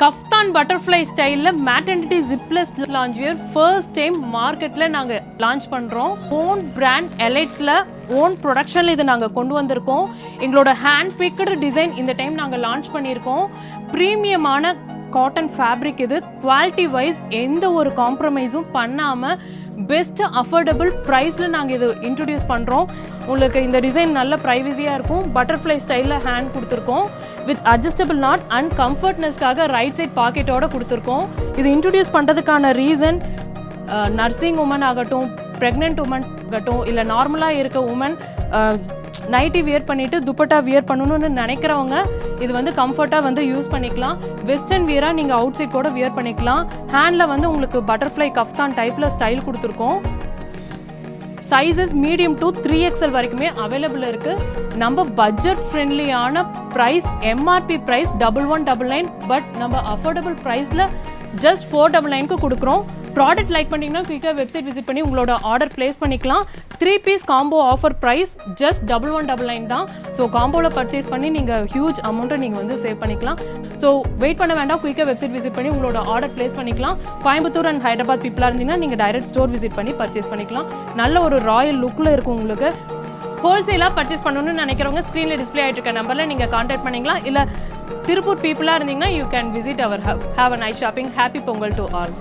Kaftan butterfly ஸ்டைல்ல maternity zipless lounge wear first time மார்க்கெட்ல நாங்க லான்ச் பண்றோம். ஓன் பிராண்ட் எலைட்ஸ்ல ஓன் ப்ரொடக்ஷன்ல இது நாங்க கொண்டு வந்திருக்கோம். எங்களோட ஹேண்ட் பிக்டு டிசைன் இந்த டைம் நாங்க லான்ச் பண்ணியிருக்கோம். பிரீமியமான காட்டன் ஃபேப்ரிக் இது. குவாலிட்டி வைஸ் எந்த ஒரு காம்ப்ரமைஸும் பண்ணாம பெஸ்ட் அஃபோர்டபுள் ப்ரைஸ்ல நாங்கள் இது இன்ட்ரடியூஸ் பண்ணுறோம். உங்களுக்கு இந்த டிசைன் நல்ல ப்ரைவசியாக இருக்கும். பட்டர்ஃப்ளை ஸ்டைலில் ஹேண்ட் கொடுத்துருக்கோம். வித் அட்ஜஸ்டபிள் நாட் அண்ட் கம்ஃபர்ட்னஸ்க்காக ரைட் சைட் பாக்கெட்டோட கொடுத்துருக்கோம். இது இன்ட்ரடியூஸ் பண்ணுறதுக்கான ரீசன் நர்சிங் உமன் ஆகட்டும், ப்ரெக்னென்ட் உமன் ஆகட்டும், இல்லை நார்மலாக இருக்க உமன் நைட்டி வியர் பண்ணிட்டு துப்பட்டா வியர் பண்ணணும்னு நினைக்கிறவங்க இது வந்து கம்ஃபர்ட்டாக வந்து யூஸ் பண்ணிக்கலாம். வெஸ்டர்ன் வியராக நீங்கள் அவுட் சைட் கூட வியர் பண்ணிக்கலாம். ஹேண்டில் வந்து உங்களுக்கு பட்டர்ஃப்ளை கஃப்தான் டைப்பில் ஸ்டைல் கொடுத்துருக்கோம். சைஸஸ் மீடியம் டு 3XL வரைக்குமே அவைலபிள் இருக்குது. நம்ம பட்ஜெட் ஃப்ரெண்ட்லியான ப்ரைஸ், எம்ஆர்பி ப்ரைஸ் 1199, பட் நம்ம அஃபோர்டபுள் ப்ரைஸில் ஜஸ்ட் 499க்கு கொடுக்குறோம். ப்ராடக்ட் லைக் பண்ணிங்கன்னா குயிக்காக வெப்சைட் விசிட் பண்ணி உங்களோட ஆர்டர் பிளேஸ் பண்ணிக்கலாம். 3 piece combo offer price just 1199 தான். ஸோ காம்போவில் பர்ச்சேஸ் பண்ணி நீங்கள் ஹியூஜ் அமௌண்ட்டை நீங்கள் வந்து சேவ் பண்ணிக்கலாம். ஸோ வெயிட் பண்ண வேண்டாம், குயிக்காக வெப்சைட் விசிட் பண்ணி உங்களோட ஆர்டர் பிளேஸ் பண்ணிக்கலாம். கோயம்புத்தூர் அண்ட் ஹைதராபாத் பீப்புளாக இருந்தீங்கன்னா நீங்கள் டைரக்ட் ஸ்டோர் விசிட் பண்ணி பர்ச்சேஸ் பண்ணிக்கலாம். நல்ல ஒரு ராயல் லுக்கில் இருக்கும் உங்களுக்கு. ஹோல்சேலாக பர்ச்சேஸ் பண்ணணும்னு நினைக்கிறவங்க ஸ்க்ரீனில் டிஸ்பிளே ஆகிட்டு இருக்க நம்பரில் நீங்கள் கான்டாக்ட் பண்ணிக்கலாம். இல்லை திருப்பூர் பீப்புளாக இருந்தீங்கன்னா you can visit our have a nice shopping. Happy Pongal to all.